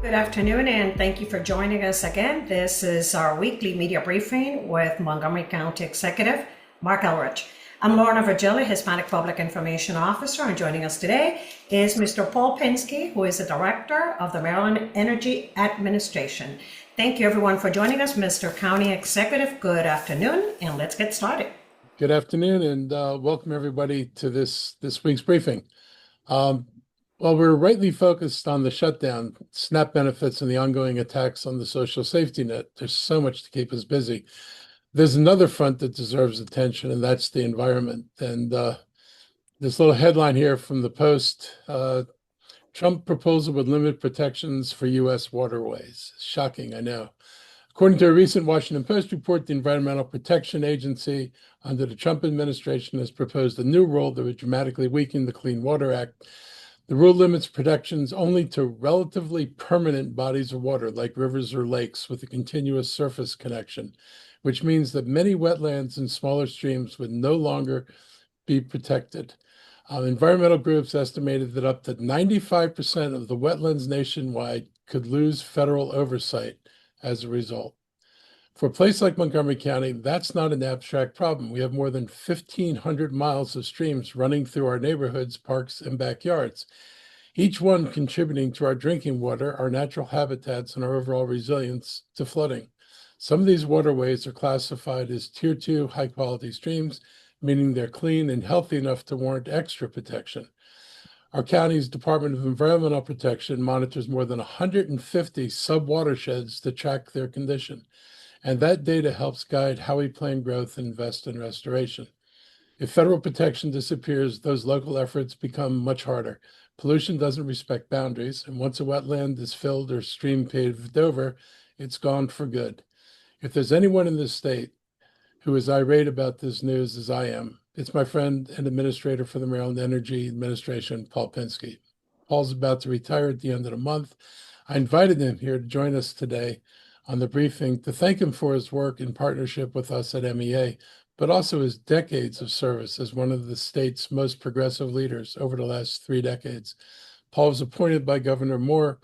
Good afternoon, and thank you for joining us again. This is our weekly media briefing with Montgomery County Executive Mark Elrich. I'm Lorna Virgili, Hispanic Public Information Officer, and joining us today is Mr. Paul Pinsky, who is the Director of the Maryland Energy Administration. Thank you, everyone, for joining us. Mr. County Executive, good afternoon, and let's get started. Good afternoon, and welcome everybody to this week's briefing. While we're rightly focused on the shutdown, SNAP benefits, and the ongoing attacks on the social safety net, there's so much to keep us busy. There's another front that deserves attention, and that's the environment. And this little headline here from the Post, Trump proposal would limit protections for U.S. waterways. Shocking, I know. According to a recent Washington Post report, the Environmental Protection Agency under the Trump administration has proposed a new rule that would dramatically weaken the Clean Water Act. The rule limits protections only to relatively permanent bodies of water, like rivers or lakes, with a continuous surface connection, which means that many wetlands and smaller streams would no longer be protected. Environmental groups estimated that up to 95% of the wetlands nationwide could lose federal oversight as a result. For a place like Montgomery County, that's not an abstract problem. We have more than 1,500 miles of streams running through our neighborhoods, parks, and backyards, each one contributing to our drinking water, our natural habitats, and our overall resilience to flooding. Some of these waterways are classified as Tier 2 high-quality streams, meaning they're clean and healthy enough to warrant extra protection. Our county's Department of Environmental Protection monitors more than 150 sub-watersheds to track their condition. And that data helps guide how we plan growth and invest in restoration. If federal protection disappears, those local efforts become much harder. Pollution doesn't respect boundaries, and once a wetland is filled or stream paved over, it's gone for good. If there's anyone in this state who is irate about this news as I am, it's my friend and administrator for the Maryland Energy Administration, Paul Pinsky. Paul's about to retire at the end of the month. I invited him here to join us today on the briefing to thank him for his work in partnership with us at MEA, but also his decades of service as one of the state's most progressive leaders over the last 3 decades. Paul was appointed by Governor Moore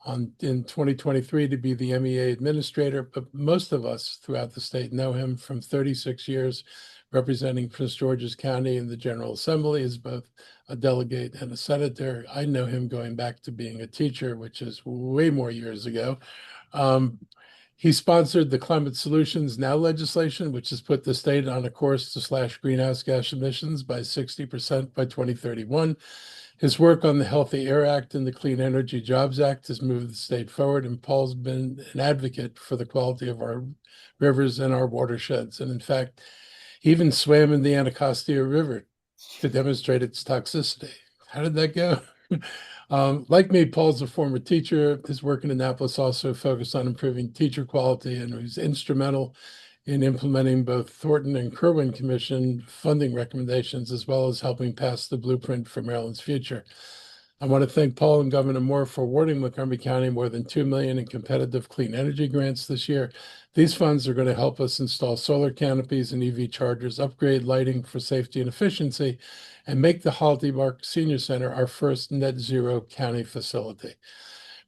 in 2023 to be the MEA administrator, but most of us throughout the state know him from 36 years representing Prince George's County in the General Assembly as both a delegate and a senator. I know him going back to being a teacher, which is way more years ago. He sponsored the Climate Solutions Now legislation, which has put the state on a course to slash greenhouse gas emissions by 60% by 2031. His work on the Healthy Air Act and the Clean Energy Jobs Act has moved the state forward, and Paul's been an advocate for the quality of our rivers and our watersheds. And in fact, he even swam in the Anacostia River to demonstrate its toxicity. How did that go? Like me, Paul's a former teacher. His work in Annapolis also focused on improving teacher quality, and he was instrumental in implementing both Thornton and Kirwan Commission funding recommendations, as well as helping pass the blueprint for Maryland's future. I want to thank Paul and Governor Moore for awarding Montgomery County more than $2 million in competitive clean energy grants this year. These funds are going to help us install solar canopies and EV chargers, upgrade lighting for safety and efficiency, and make the Holiday Park Senior Center our first net zero county facility.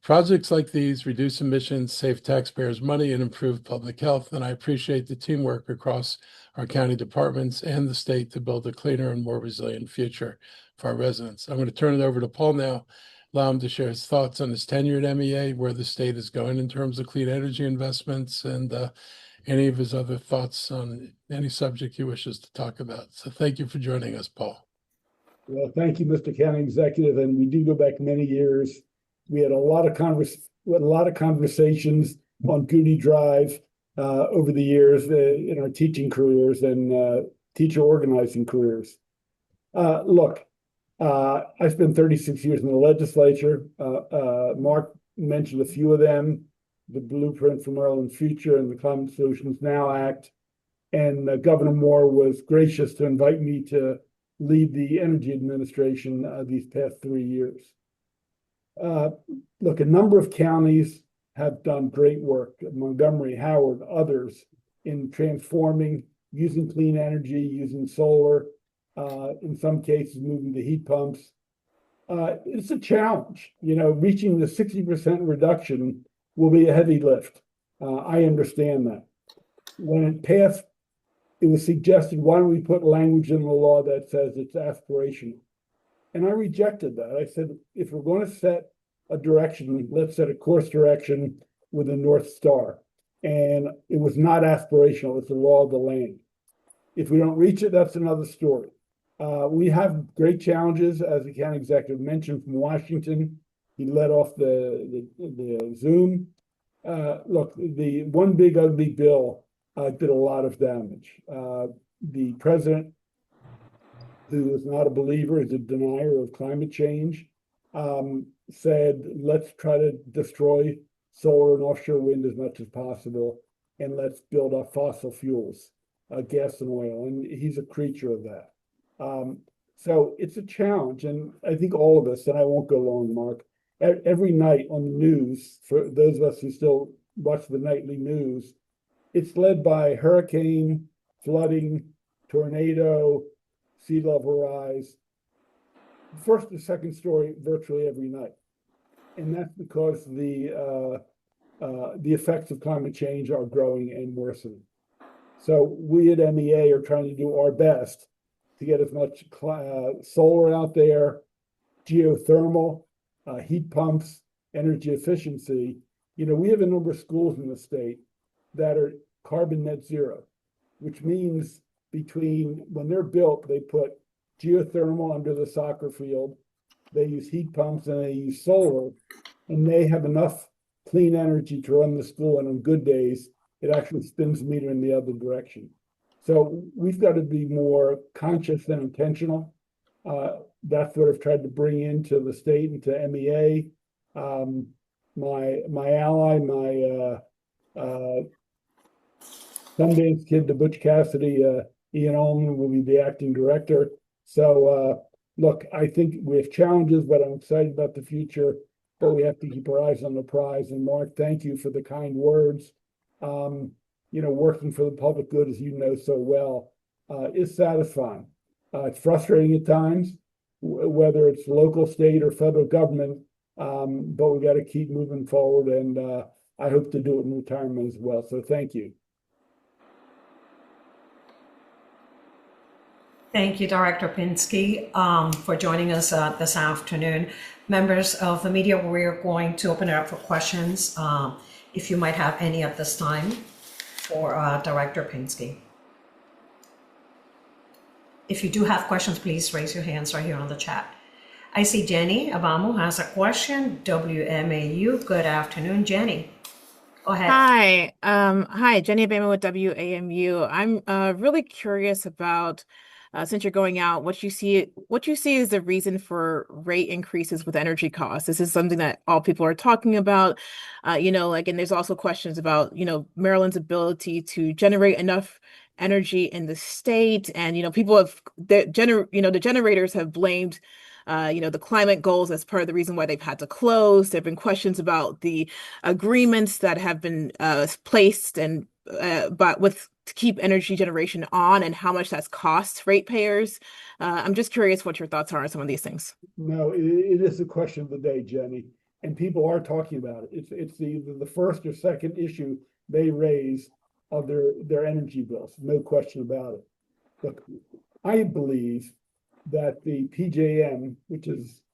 Projects like these reduce emissions, save taxpayers money, and improve public health, and I appreciate the teamwork across our county departments and the state to build a cleaner and more resilient future for our residents. I'm going to turn it over to Paul now, allow him to share his thoughts on his tenure at MEA, where the state is going in terms of clean energy investments, and any of his other thoughts on any subject he wishes to talk about. So thank you for joining us, Paul. Well, thank you, Mr. County Executive, and we do go back many years. We had a lot of conversations on Goody Drive over the years in our teaching careers and teacher organizing careers. Look, I spent 36 years in the legislature. Mark mentioned a few of them: the Blueprint for Maryland's Future and the Climate Solutions Now Act. And Governor Moore was gracious to invite me to lead the Energy Administration these past 3 years. Look, a number of counties have done great work, Montgomery, Howard, others, in transforming, using clean energy, using solar, in some cases moving to heat pumps. It's a challenge. Reaching the 60% reduction will be a heavy lift. I understand that. When it passed, it was suggested, why don't we put language in the law that says it's aspirational? And I rejected that. I said, if we're going to set a direction, let's set a course direction with a North Star. And it was not aspirational, it's the law of the land. If we don't reach it, that's another story. We have great challenges, as the county executive mentioned, from Washington. He led off the Zoom. Look, the one big ugly bill did a lot of damage. The president, who is not a believer, is a denier of climate change, said, let's try to destroy solar and offshore wind as much as possible, and let's build up fossil fuels, gas and oil. And he's a creature of that. So it's a challenge. And I think all of us, and I won't go long, Mark, every night on the news, for those of us who still watch the nightly news, it's led by hurricane, flooding, tornado, sea level rise, first or second story virtually every night. And that's because the effects of climate change are growing and worsening. So we at MEA are trying to do our best to get as much solar out there, geothermal, heat pumps, energy efficiency. We have a number of schools in the state that are carbon net zero, which means between when they're built, they put geothermal under the soccer field, they use heat pumps, and they use solar, and they have enough clean energy to run the school. And on good days, it actually spins the meter in the other direction. So we've got to be more conscious and intentional. That's what I've tried to bring into the state and to MEA. My ally, my Sundance kid, the Butch Cassidy, Ian Ullman will be the acting director. So look, I think we have challenges, but I'm excited about the future. But we have to keep our eyes on the prize. And Mark, thank you for the kind words. Working for the public good, as you know so well, is satisfying. It's frustrating at times, whether it's local, state, or federal government, but we got to keep moving forward, and I hope to do it in retirement as well. So thank you. Thank you, Director Pinsky, for joining us this afternoon. Members of the media, we're going to open it up for questions, if you might have any at this time for Director Pinsky. If you do have questions, please raise your hands right here on the chat. I see Jenny Abamu has a question. WMAU, good afternoon, Jenny. Go ahead. Hi, Jenny Abamu with WAMU. I'm really curious about, since you're going out, what you see is the reason for rate increases with energy costs. This is something that all people are talking about, and there's also questions about, Maryland's ability to generate enough energy in the state. And, people have, the generators have blamed the climate goals as part of the reason why they've had to close. There have been questions about the agreements that have been placed and to keep energy generation on, and how much that's cost ratepayers. I'm just curious what your thoughts are on some of these things. No, it is the question of the day, Jenny, and people are talking about it. It's the first or second issue they raise of their energy bills, no question about it. Look, I believe that the PJM, which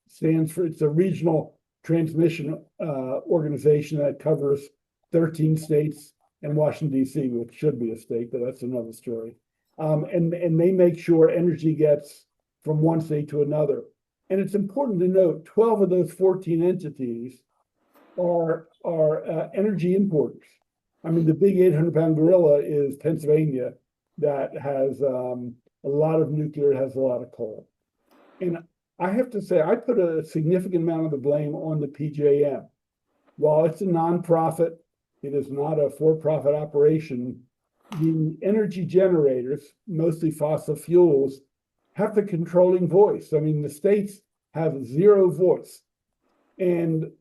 stands for, it's a regional transmission organization that covers 13 states and Washington, D.C., which should be a state, but that's another story. And they make sure energy gets from one state to another. And it's important to note 12 of those 14 entities are energy importers. I mean, the big 800-pound gorilla is Pennsylvania, that has a lot of nuclear, has a lot of coal. And I have to say, I put a significant amount of the blame on the PJM. While it's a nonprofit, it is not a for-profit operation. The energy generators, mostly fossil fuels, have the controlling voice. I mean, the states have zero voice. And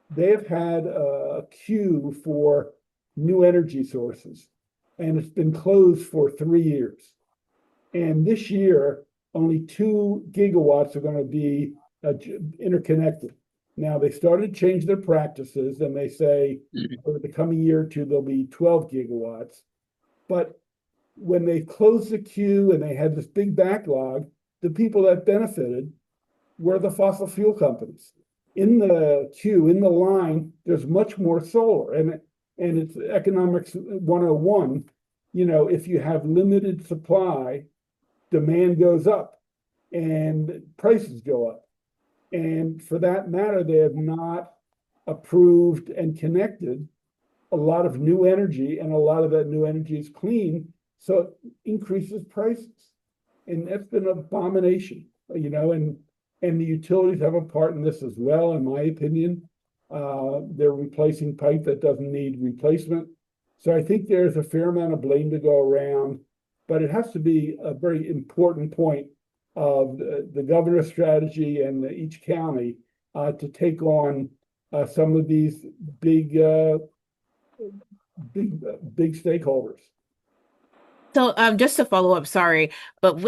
they've had a queue for new energy sources, and it's been closed for 3 years. And this year, only 2 gigawatts are going to be interconnected. Now they started to change their practices, and they say over the coming year or two there'll be 12 gigawatts. But when they closed the queue and they had this big backlog, the people that benefited were the fossil fuel companies. In the queue, in the line, there's much more solar, and it's economics 101. You know, if you have limited supply, demand goes up and prices go up. And for that matter, they have not approved and connected a lot of new energy, and a lot of that new energy is clean, so it increases prices. And that's been an abomination, you know, and the utilities have a part in this as well, in my opinion. They're replacing pipe that doesn't need replacement. So I think there's a fair amount of blame to go around, but it has to be a very important point of the governor's strategy and each county to take on some of these big stakeholders. So just to follow up, sorry, but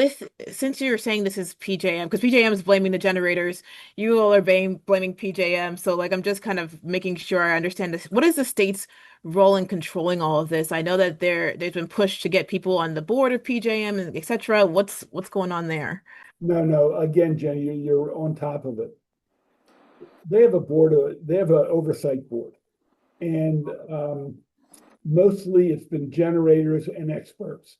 since you're saying this is PJM, because PJM is blaming the generators, you all are blaming PJM. So like I'm just kind of making sure I understand this. What is the state's role in controlling all of this? I know that there's been push to get people on the board of PJM and et cetera. What's going on there? No. Again, Jenny, you're on top of it. They have they have an oversight board, and mostly it's been generators and experts.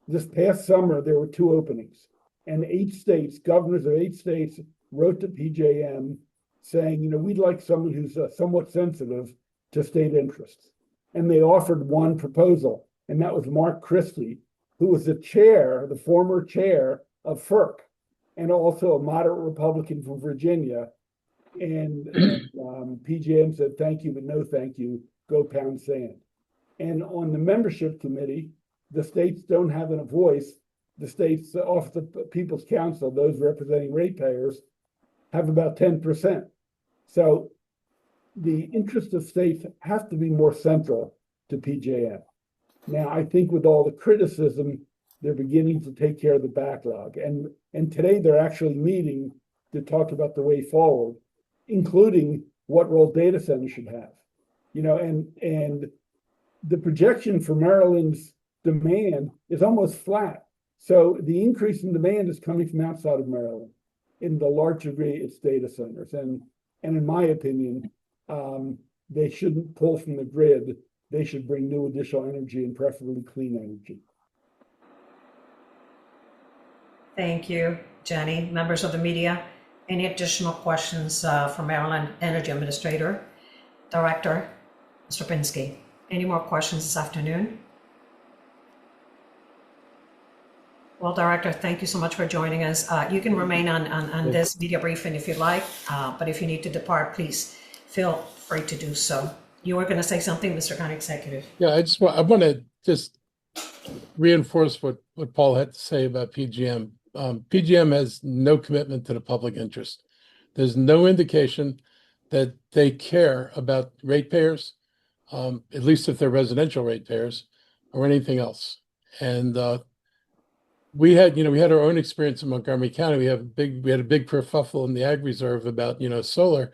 This past summer, there were 2 openings, and 8 states, governors of 8 states wrote to PJM saying, you know, we'd like someone who's somewhat sensitive to state interests. And they offered one proposal, and that was Mark Christie, who was the former chair of FERC, and also a moderate Republican from Virginia. And PJM said, thank you, but no thank you, go pound sand. And on the membership committee, the states don't have a voice. The states, off the People's Council, those representing ratepayers, have about 10%. So the interests of states have to be more central to PJM. Now, I think with all the criticism, they're beginning to take care of the backlog. And today they're actually meeting to talk about the way forward, including what role data centers should have. You know, and the projection for Maryland's demand is almost flat. So the increase in demand is coming from outside of Maryland. In the large degree, it's data centers. And in my opinion, they shouldn't pull from the grid. They should bring new additional energy, and preferably clean energy. Thank you, Jenny. Members of the media, any additional questions for Maryland Energy Administrator, Director, Mr. Pinsky? Any more questions this afternoon? Well, Director, thank you so much for joining us. You can remain on this media briefing if you'd like, but if you need to depart, please feel free to do so. You were going to say something, Mr. County Executive? Yeah, I want to just reinforce what Paul had to say about PGM. PGM has no commitment to the public interest. There's no indication that they care about ratepayers, at least if they're residential ratepayers, or anything else. And we had our own experience in Montgomery County. We had a big kerfuffle in the Ag Reserve about solar,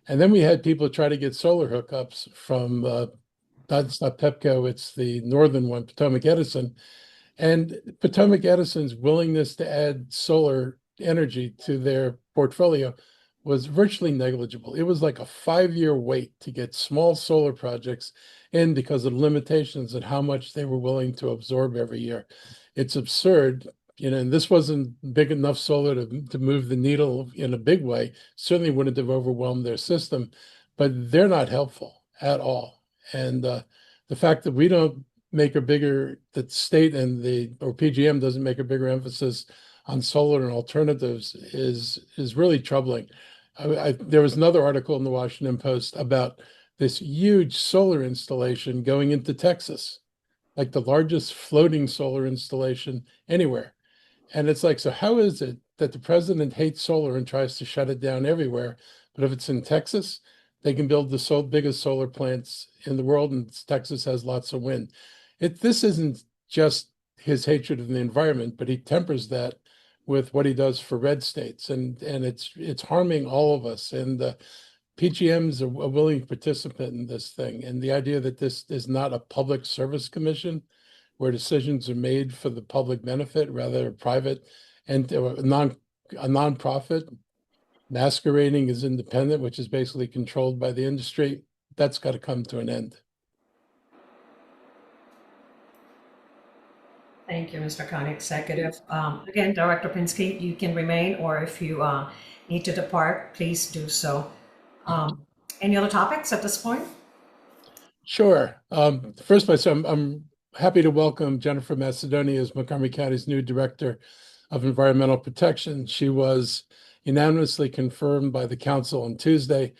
and then we had people try to get solar hookups from it's not Pepco, it's the northern one, Potomac Edison, and Potomac Edison's willingness to add solar energy to their portfolio was virtually negligible. It was like a 5-year wait to get small solar projects in because of limitations and how much they were willing to absorb every year. It's absurd, and this wasn't big enough solar to move the needle in a big way. Certainly wouldn't have overwhelmed their system, but they're not helpful at all. And the fact that we don't make a bigger, that state or PGM doesn't make a bigger emphasis on solar and alternatives is really troubling. There was another article in the Washington Post about this huge solar installation going into Texas, like the largest floating solar installation anywhere. And it's like, so how is it that the president hates solar and tries to shut it down everywhere? But if it's in Texas, they can build the biggest solar plants in the world, and Texas has lots of wind. This isn't just his hatred of the environment, but he tempers that with what he does for red states, and it's harming all of us. And PGM is a willing participant in this thing, and the idea that this is not a public service commission where decisions are made for the public benefit, rather a private and a nonprofit masquerading as independent, which is basically controlled by the industry, that's got to come to an end. Thank you, Mr. County Executive. Again, Director Pinsky, you can remain, or if you need to depart, please do so. Any other topics at this point? Sure. First place, I'm happy to welcome Jennifer Macedonia as Montgomery County's new Director of Environmental Protection. She was unanimously confirmed by the council on Tuesday.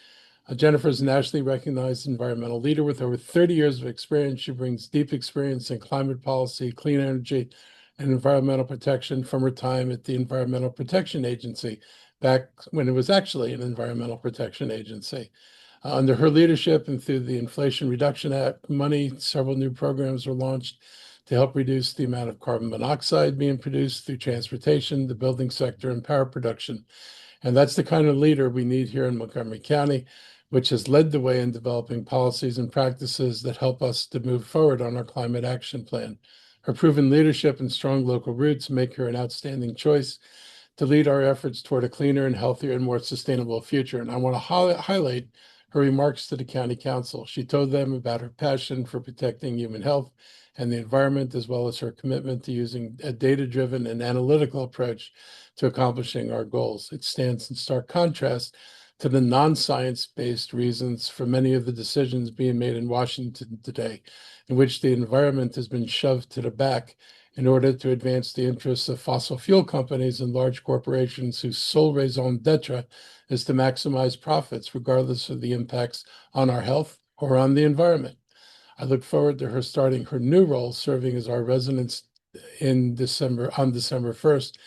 Jennifer is a nationally recognized environmental leader with over 30 years of experience. She brings deep experience in climate policy, clean energy, and environmental protection from her time at the Environmental Protection Agency, back when it was actually an environmental protection agency. Under her leadership and through the Inflation Reduction Act money, several new programs were launched to help reduce the amount of carbon monoxide being produced through transportation, the building sector, and power production. And that's the kind of leader we need here in Montgomery County, which has led the way in developing policies and practices that help us to move forward on our climate action plan. Her proven leadership and strong local roots make her an outstanding choice to lead our efforts toward a cleaner and healthier and more sustainable future. And I want to highlight her remarks to the County Council. She told them about her passion for protecting human health and the environment, as well as her commitment to using a data-driven and analytical approach to accomplishing our goals. It stands in stark contrast to the non-science-based reasons for many of the decisions being made in Washington today, in which the environment has been shoved to the back in order to advance the interests of fossil fuel companies and large corporations whose sole raison d'etre is to maximize profits, regardless of the impacts on our health or on the environment. I look forward to her starting her new role, serving as our resident on December 1st.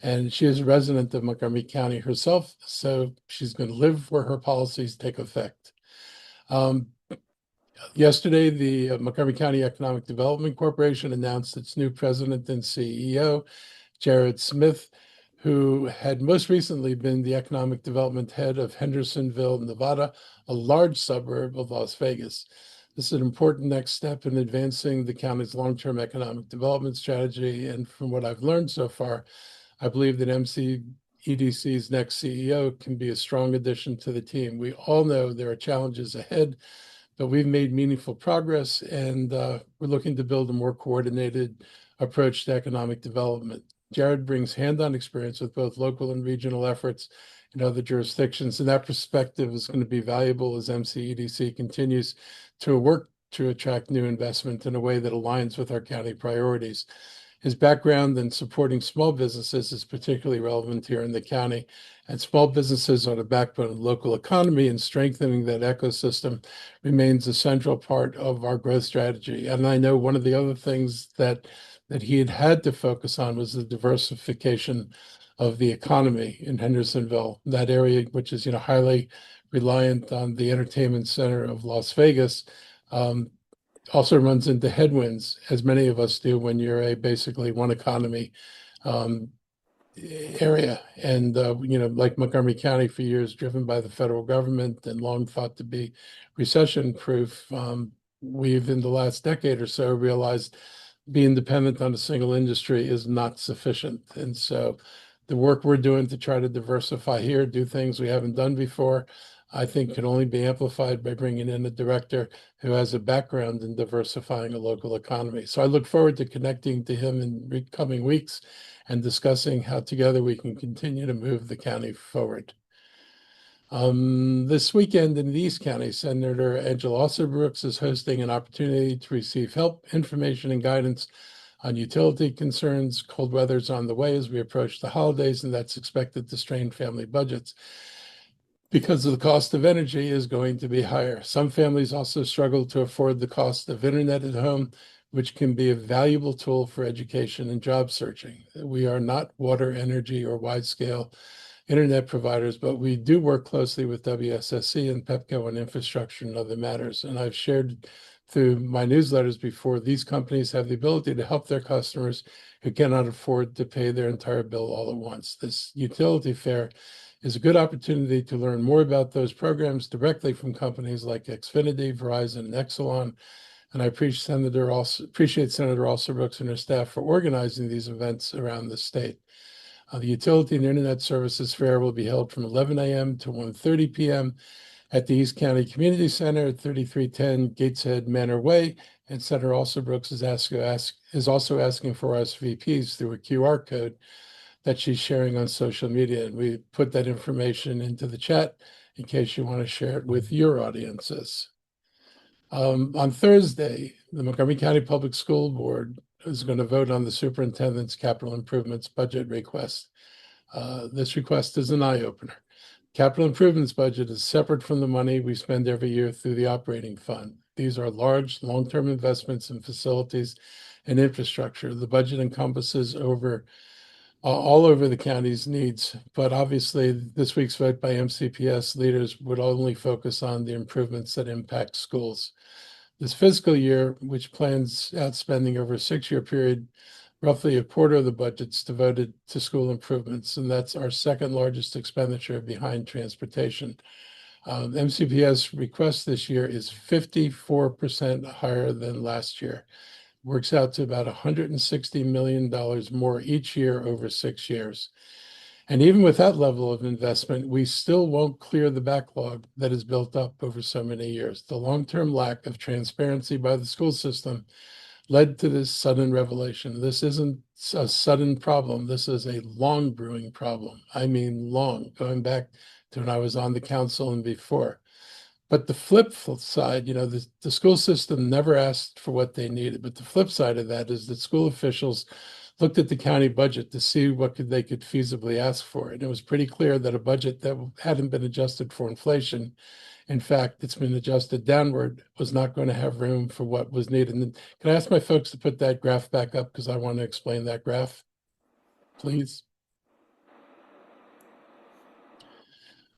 And she is a resident of Montgomery County herself, so she's going to live where her policies take effect. Yesterday, the Montgomery County Economic Development Corporation announced its new president and CEO, Jared Smith, who had most recently been the economic development head of Hendersonville, Nevada, a large suburb of Las Vegas. This is an important next step in advancing the county's long-term economic development strategy. And from what I've learned so far, I believe that MCEDC's next CEO can be a strong addition to the team. We all know there are challenges ahead, but we've made meaningful progress, and we're looking to build a more coordinated approach to economic development. Jared brings hands-on experience with both local and regional efforts in other jurisdictions, and that perspective is going to be valuable as MCEDC continues to work to attract new investment in a way that aligns with our county priorities. His background in supporting small businesses is particularly relevant here in the county, and small businesses are the backbone of the local economy, and strengthening that ecosystem remains a central part of our growth strategy. And I know one of the other things that he had to focus on was the diversification of the economy in Hendersonville, that area which is highly reliant on the entertainment center of Las Vegas. Also runs into headwinds, as many of us do when you're a basically one economy area. And, like Montgomery County for years, driven by the federal government and long thought to be recession proof, we've in the last decade or so realized being dependent on a single industry is not sufficient. And so the work we're doing to try to diversify here, do things we haven't done before, I think can only be amplified by bringing in a director who has a background in diversifying a local economy. So I look forward to connecting to him in coming weeks and discussing how together we can continue to move the county forward. This weekend in the East County, Senator Angela Alsobrooks is hosting an opportunity to receive help, information, and guidance on utility concerns. Cold weather's on the way as we approach the holidays, and that's expected to strain family budgets because of the cost of energy is going to be higher. Some families also struggle to afford the cost of internet at home, which can be a valuable tool for education and job searching. We are not water, energy, or wide-scale internet providers, but we do work closely with WSSC and PEPCO on infrastructure and other matters. And I've shared through my newsletters before, these companies have the ability to help their customers who cannot afford to pay their entire bill all at once. This utility fair is a good opportunity to learn more about those programs directly from companies like Xfinity, Verizon, and Exelon. And I appreciate Senator Alsobrooks and her staff for organizing these events around the state. The Utility and Internet Services Fair will be held from 11 a.m. to 1:30 p.m. at the East County Community Center at 3310 Gateshead Manor Way. And Senator Alsobrooks is also asking for RSVPs through a QR code that she's sharing on social media. And we put that information into the chat in case you want to share it with your audiences. On Thursday, the Montgomery County Public School Board is going to vote on the superintendent's capital improvements budget request. This request is an eye-opener. Capital improvements budget is separate from the money we spend every year through the operating fund. These are large, long-term investments in facilities and infrastructure. The budget encompasses all over the county's needs, but obviously this week's vote by MCPS leaders would only focus on the improvements that impact schools. This fiscal year, which plans out spending over a 6-year period, roughly a quarter of the budget's devoted to school improvements, and that's our second largest expenditure behind transportation. MCPS request this year is 54% higher than last year. Works out to about $160 million more each year over 6 years. And even with that level of investment, we still won't clear the backlog that is built up over so many years. The long-term lack of transparency by the school system led to this sudden revelation. This isn't a sudden problem. This is a long brewing problem. I mean long, going back to when I was on the council and before. But the flip side, the school system never asked for what they needed. But the flip side of that is that school officials looked at the county budget to see what they could feasibly ask for. And it was pretty clear that a budget that hadn't been adjusted for inflation, in fact, it's been adjusted downward, was not going to have room for what was needed. And can I ask my folks to put that graph back up, because I want to explain that graph, please?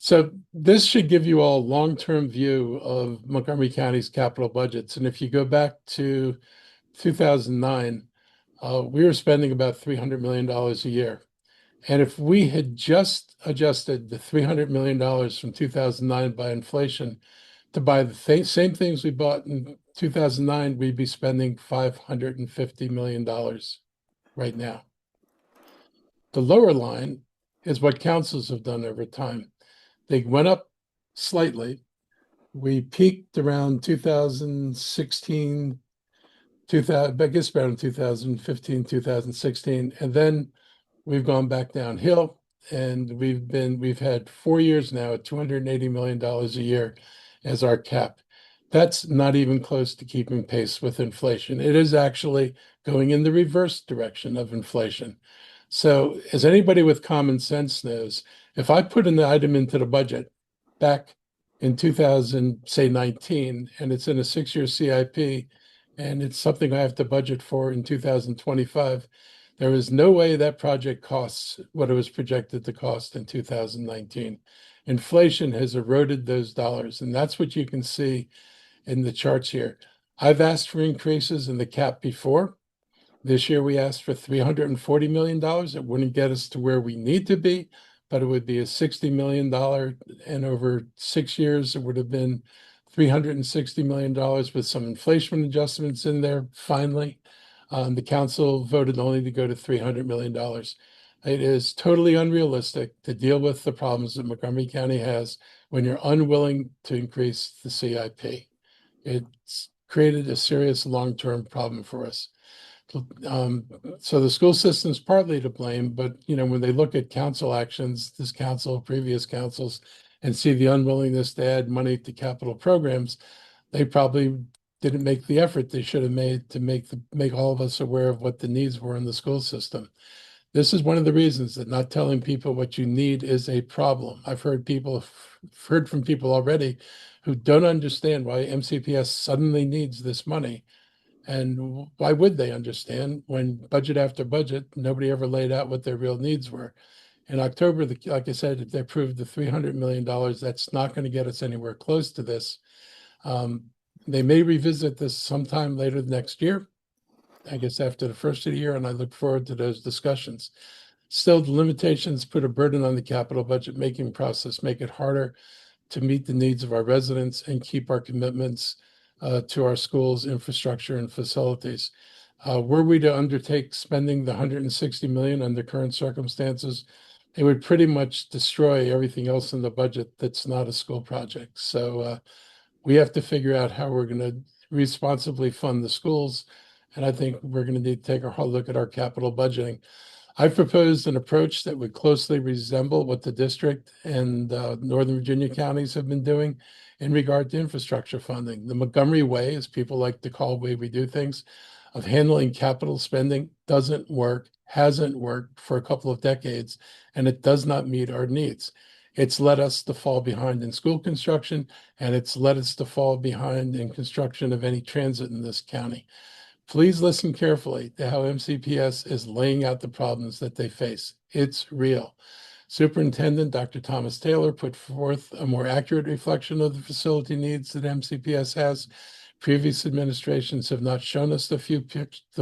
So this should give you all a long-term view of Montgomery County's capital budgets. And if you go back to 2009, we were spending about $300 million a year. And if we had just adjusted the $300 million from 2009 by inflation to buy the same things we bought in 2009, we'd be spending $550 million right now. The lower line is what councils have done over time. They went up slightly. We peaked around 2016, I guess around 2015, 2016, and then we've gone back downhill, and we've had 4 years now at $280 million a year as our cap. That's not even close to keeping pace with inflation. It is actually going in the reverse direction of inflation. So as anybody with common sense knows, if I put an item into the budget back in 2019, and it's in a 6-year CIP, and it's something I have to budget for in 2025, there is no way that project costs what it was projected to cost in 2019. Inflation has eroded those dollars, and that's what you can see in the charts here. I've asked for increases in the cap before. This year, we asked for $340 million. It wouldn't get us to where we need to be, but it would be a $60 million, and over 6 years, it would have been $360 million with some inflation adjustments in there, finally. The council voted only to go to $300 million. It is totally unrealistic to deal with the problems that Montgomery County has when you're unwilling to increase the CIP. It's created a serious long-term problem for us. So the school system's partly to blame, but when they look at council actions, this council, previous councils, and see the unwillingness to add money to capital programs, they probably didn't make the effort they should have made to make all of us aware of what the needs were in the school system. This is one of the reasons that not telling people what you need is a problem. I've heard from people already who don't understand why MCPS suddenly needs this money. And why would they understand when budget after budget, nobody ever laid out what their real needs were? In October, like I said, if they approved the $300 million, that's not going to get us anywhere close to this. They may revisit this sometime later next year, I guess after the first of the year, and I look forward to those discussions. Still, the limitations put a burden on the capital budget making process, make it harder to meet the needs of our residents and keep our commitments to our schools, infrastructure, and facilities. Were we to undertake spending the $160 million under current circumstances, it would pretty much destroy everything else in the budget that's not a school project. So we have to figure out how we're going to responsibly fund the schools. And I think we're going to need to take a hard look at our capital budgeting. I've proposed an approach that would closely resemble what the district and Northern Virginia counties have been doing in regard to infrastructure funding. The Montgomery way, as people like to call the way we do things, of handling capital spending doesn't work, hasn't worked for a couple of decades, and it does not meet our needs. It's led us to fall behind in school construction, and it's led us to fall behind in construction of any transit in this county. Please listen carefully to how MCPS is laying out the problems that they face. It's real. Superintendent Dr. Thomas Taylor put forth a more accurate reflection of the facility needs that MCPS has. Previous administrations have not shown us the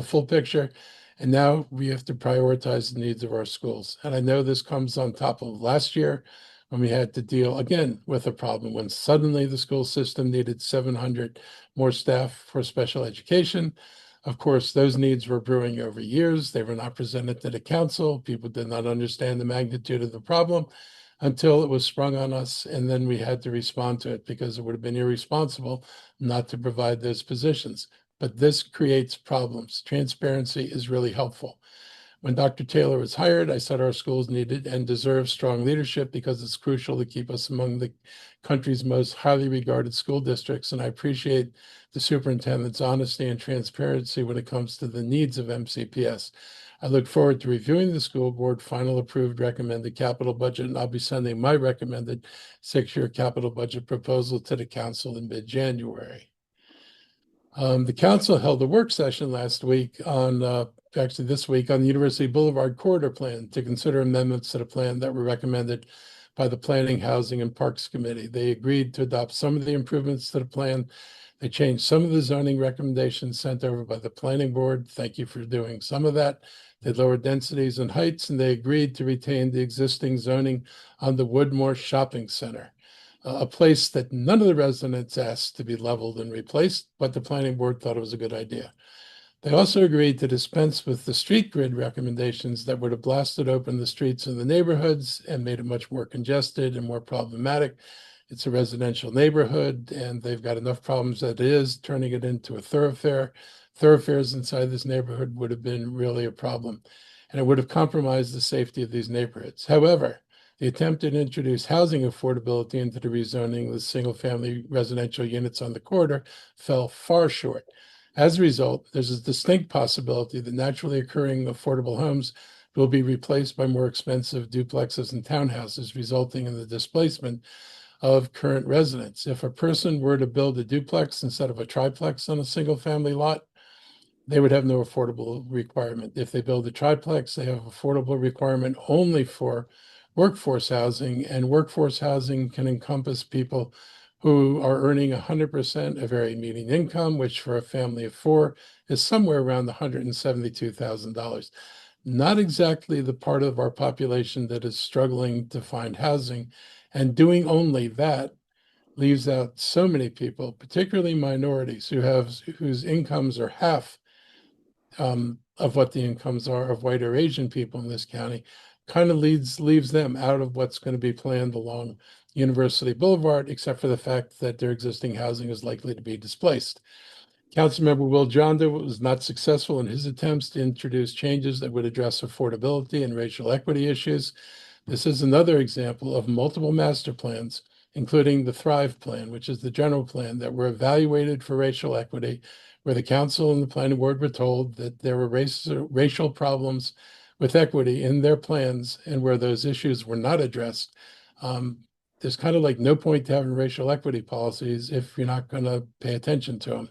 full picture, and now we have to prioritize the needs of our schools. And I know this comes on top of last year when we had to deal again with a problem when suddenly the school system needed 700 more staff for special education. Of course, those needs were brewing over years. They were not presented to the council. People did not understand the magnitude of the problem until it was sprung on us, and then we had to respond to it because it would have been irresponsible not to provide those positions. But this creates problems. Transparency is really helpful. When Dr. Taylor was hired, I said our schools needed and deserve strong leadership because it's crucial to keep us among the country's most highly regarded school districts. And I appreciate the superintendent's honesty and transparency when it comes to the needs of MCPS. I look forward to reviewing the school board final approved recommended capital budget, and I'll be sending my recommended 6-year capital budget proposal to the council in mid-January. The council held a work session last week on, actually this week, on the University Boulevard Corridor Plan to consider amendments to the plan that were recommended by the Planning, Housing, and Parks Committee. They agreed to adopt some of the improvements to the plan. They changed some of the zoning recommendations sent over by the planning board. Thank you for doing some of that. They lowered densities and heights, and they agreed to retain the existing zoning on the Woodmore Shopping Center, a place that none of the residents asked to be leveled and replaced, but the planning board thought it was a good idea. They also agreed to dispense with the street grid recommendations that would have blasted open the streets in the neighborhoods and made it much more congested and more problematic. It's a residential neighborhood, and they've got enough problems as it is. Turning it into a thoroughfare. Thoroughfares inside this neighborhood would have been really a problem, and it would have compromised the safety of these neighborhoods. However, the attempt to introduce housing affordability into the rezoning of the single-family residential units on the corridor fell far short. As a result, there's a distinct possibility that naturally occurring affordable homes will be replaced by more expensive duplexes and townhouses, resulting in the displacement of current residents. If a person were to build a duplex instead of a triplex on a single-family lot, they would have no affordable requirement. If they build a triplex, they have affordable requirement only for workforce housing, and workforce housing can encompass people who are earning 100% of area median income, which for a family of 4 is somewhere around $172,000. Not exactly the part of our population that is struggling to find housing, and doing only that leaves out so many people, particularly minorities whose incomes are half of what the incomes are of white or Asian people in this county. Kind of leaves them out of what's going to be planned along University Boulevard, except for the fact that their existing housing is likely to be displaced. Councilmember Will Jonda was not successful in his attempts to introduce changes that would address affordability and racial equity issues. This is another example of multiple master plans, including the Thrive Plan, which is the general plan that were evaluated for racial equity, where the council and the planning board were told that there were racial problems with equity in their plans, and where those issues were not addressed. There's kind of like no point to having racial equity policies if you're not going to pay attention to them.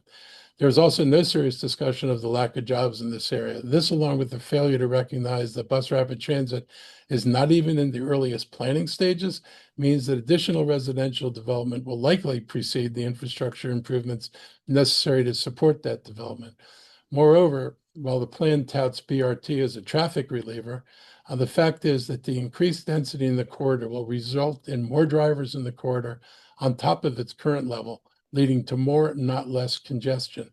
There's also no serious discussion of the lack of jobs in this area. This, along with the failure to recognize that bus rapid transit is not even in the earliest planning stages, means that additional residential development will likely precede the infrastructure improvements necessary to support that development. Moreover, while the plan touts BRT as a traffic reliever, the fact is that the increased density in the corridor will result in more drivers in the corridor on top of its current level, leading to more, not less, congestion.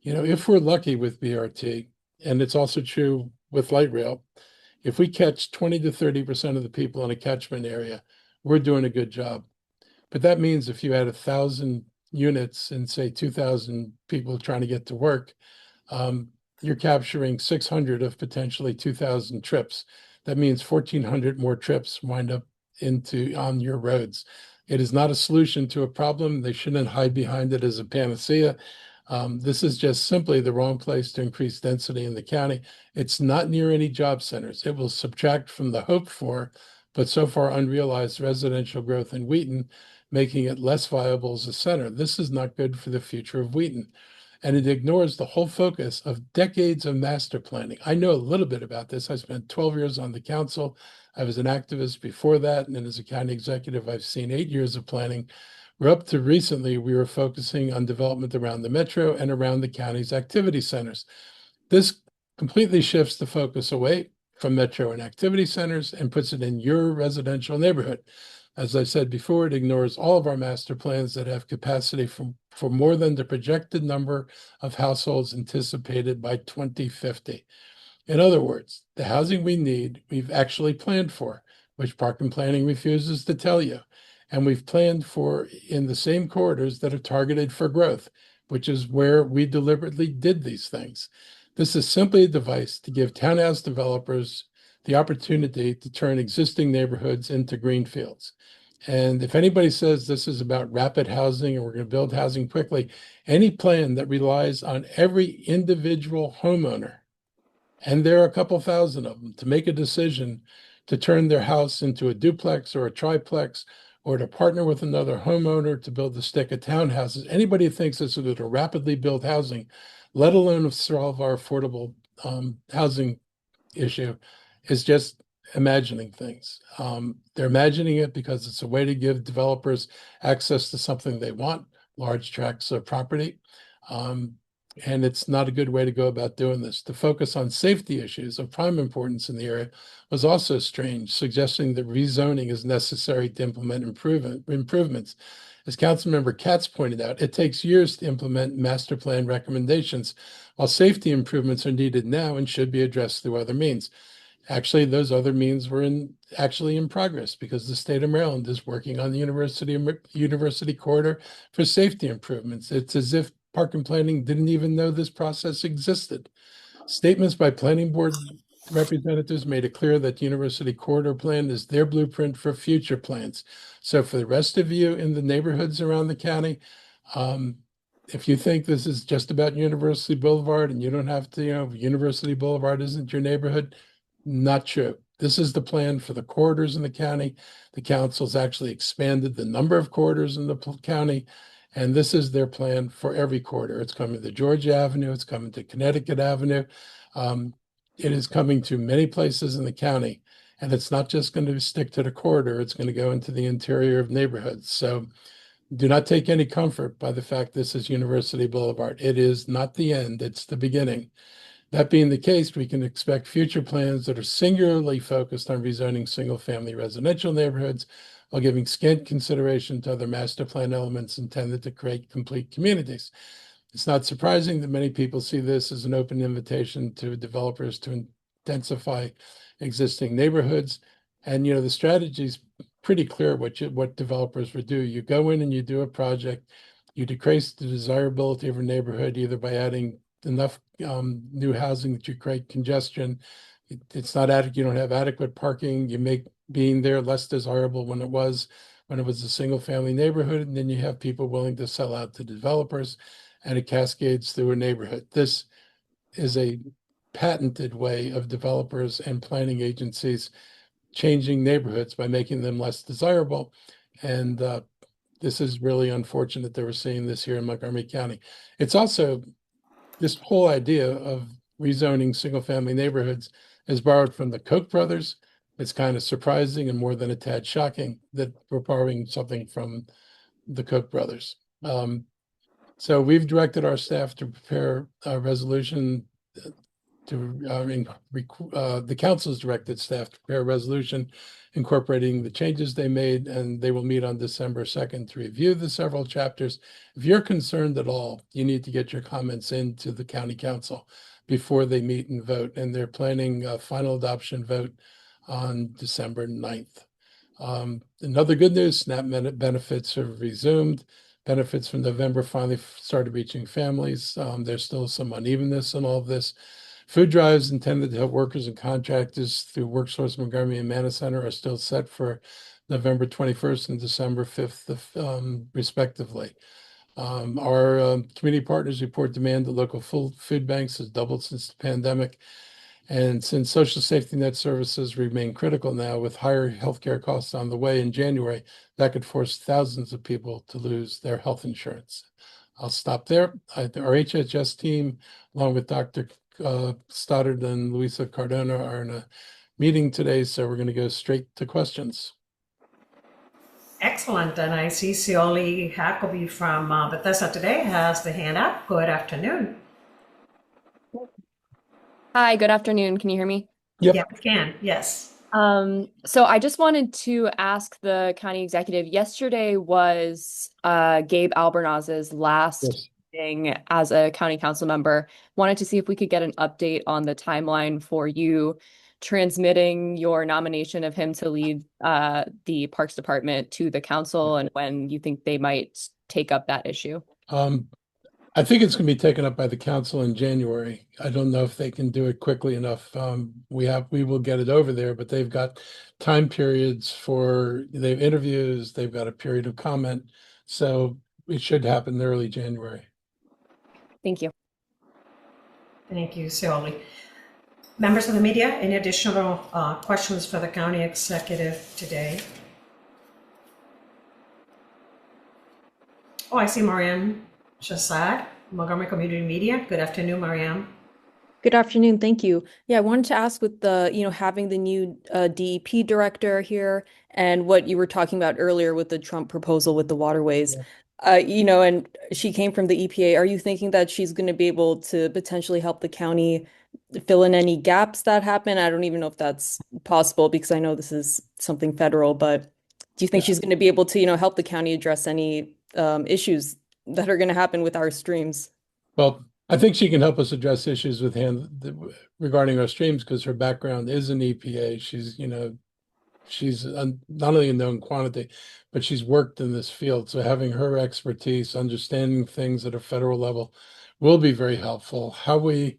If we're lucky with BRT, and it's also true with light rail, if we catch 20 to 30% of the people in a catchment area, we're doing a good job. But that means if you had 1,000 units and say 2,000 people trying to get to work, you're capturing 600 of potentially 2,000 trips. That means 1,400 more trips wind up on your roads. It is not a solution to a problem. They shouldn't hide behind it as a panacea. This is just simply the wrong place to increase density in the county. It's not near any job centers. It will subtract from the hoped for, but so far unrealized residential growth in Wheaton, making it less viable as a center. This is not good for the future of Wheaton. And it ignores the whole focus of decades of master planning. I know a little bit about this. I spent 12 years on the council. I was an activist before that. And then as a county executive, I've seen 8 years of planning. We're up to recently, we were focusing on development around the metro and around the county's activity centers. This completely shifts the focus away from metro and activity centers and puts it in your residential neighborhood. As I said before, it ignores all of our master plans that have capacity for more than the projected number of households anticipated by 2050. In other words, the housing we need, we've actually planned for, which park and planning refuses to tell you. And we've planned for in the same corridors that are targeted for growth, which is where we deliberately did these things. This is simply a device to give townhouse developers the opportunity to turn existing neighborhoods into greenfields. And if anybody says this is about rapid housing and we're going to build housing quickly, any plan that relies on every individual homeowner, and there are a couple thousand of them, to make a decision to turn their house into a duplex or a triplex, or to partner with another homeowner to build a stick of townhouses, anybody who thinks this is going to rapidly build housing, let alone solve our affordable housing issue, is just imagining things. They're imagining it because it's a way to give developers access to something they want, large tracts of property. And it's not a good way to go about doing this. To focus on safety issues of prime importance in the area was also strange, suggesting that rezoning is necessary to implement improvements. As Councilmember Katz pointed out, it takes years to implement master plan recommendations, while safety improvements are needed now and should be addressed through other means. Actually, those other means were actually in progress because the state of Maryland is working on the university corridor for safety improvements. It's as if park and planning didn't even know this process existed. Statements by planning board representatives made it clear that the university corridor plan is their blueprint for future plans. So for the rest of you in the neighborhoods around the county, if you think this is just about University Boulevard and you don't have to, University Boulevard isn't your neighborhood, not true. This is the plan for the corridors in the county. The council's actually expanded the number of corridors in the county, and this is their plan for every corridor. It's coming to Georgia Avenue. It's coming to Connecticut Avenue. It is coming to many places in the county, and it's not just going to stick to the corridor. It's going to go into the interior of neighborhoods. So do not take any comfort by the fact this is University Boulevard. It is not the end. It's the beginning. That being the case, we can expect future plans that are singularly focused on rezoning single-family residential neighborhoods while giving scant consideration to other master plan elements intended to create complete communities. It's not surprising that many people see this as an open invitation to developers to intensify existing neighborhoods. And, the strategy is pretty clear what developers would do. You go in and you do a project, you decrease the desirability of a neighborhood either by adding enough new housing that you create congestion. It's not adequate. You don't have adequate parking. You make being there less desirable when it was a single family neighborhood. And then you have people willing to sell out to developers, and it cascades through a neighborhood. This is a patented way of developers and planning agencies changing neighborhoods by making them less desirable. And this is really unfortunate that we're seeing this here in Montgomery County. It's also this whole idea of rezoning single-family neighborhoods is borrowed from the Koch brothers. It's kind of surprising and more than a tad shocking that we're borrowing something from the Koch brothers. So we've directed our staff to prepare a resolution the council's directed staff to prepare a resolution incorporating the changes they made, and they will meet on December 2nd to review the several chapters. If you're concerned at all, you need to get your comments into the county council before they meet and vote, and they're planning a final adoption vote on December 9th. Another good news, SNAP benefits have resumed. Benefits from November finally started reaching families. There's still some unevenness in all of this. Food drives intended to help workers and contractors through WorkSource Montgomery and Manna Center are still set for November 21st and December 5th, respectively. Our community partners report demand at local food banks has doubled since the pandemic. And since social safety net services remain critical now with higher healthcare costs on the way in January, that could force thousands of people to lose their health insurance. I'll stop there. Our HHS team, along with Dr. Stoddard and Luisa Cardona, are in a meeting today, so we're going to go straight to questions. Excellent. And I see Sioli Jacoby from Bethesda today has the hand up. Good afternoon. Hi, good afternoon. Can you hear me? Yep. Yeah, we can. Yes. So I just wanted to ask the county executive, yesterday was Gabe Albernaz's last meeting as a county council member. Wanted to see if we could get an update on the timeline for you transmitting your nomination of him to lead the Parks Department to the council and when you think they might take up that issue. I think it's going to be taken up by the council in January. I don't know if they can do it quickly enough. We will get it over there, but they've got time periods they have interviews, they've got a period of comment. So it should happen early January. Thank you. Thank you, Sioli. Members of the media, any additional questions for the county executive today? Oh, I see Marianne Chassad, Montgomery Community Media. Good afternoon, Marianne. Good afternoon. Thank you. Yeah, I wanted to ask with the, having the new DEP director here and what you were talking about earlier with the Trump proposal with the waterways, and she came from the EPA. Are you thinking that she's going to be able to potentially help the county fill in any gaps that happen? I don't even know if that's possible because I know this is something federal, but do you think she's going to be able to, help the county address any issues that are going to happen with our streams? Well, I think she can help us address issues regarding our streams because her background is in EPA. She's not only a known quantity, but she's worked in this field. So having her expertise, understanding things at a federal level will be very helpful. How we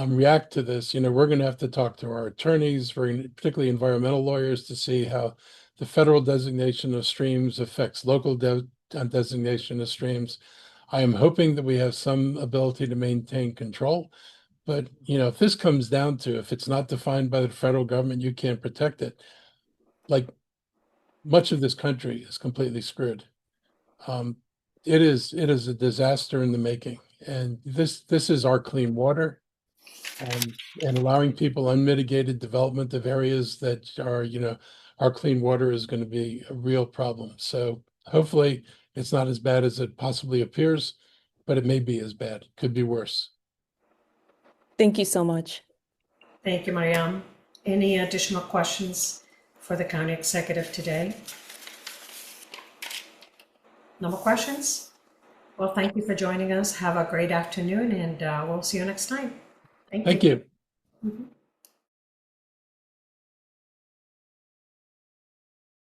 react to this, we're going to have to talk to our attorneys, particularly environmental lawyers, to see how the federal designation of streams affects local designation of streams. I am hoping that we have some ability to maintain control, but if this comes down to, if it's not defined by the federal government, you can't protect it. Like much of this country is completely screwed. It is a disaster in the making, and this is our clean water, and allowing people unmitigated development of areas that are our clean water is going to be a real problem. So hopefully it's not as bad as it possibly appears, but it may be as bad. Could be worse. Thank you so much. Thank you, Mariam. Any additional questions for the county executive today? No more questions? Well, thank you for joining us. Have a great afternoon, and we'll see you next time. Thank you. Mhm.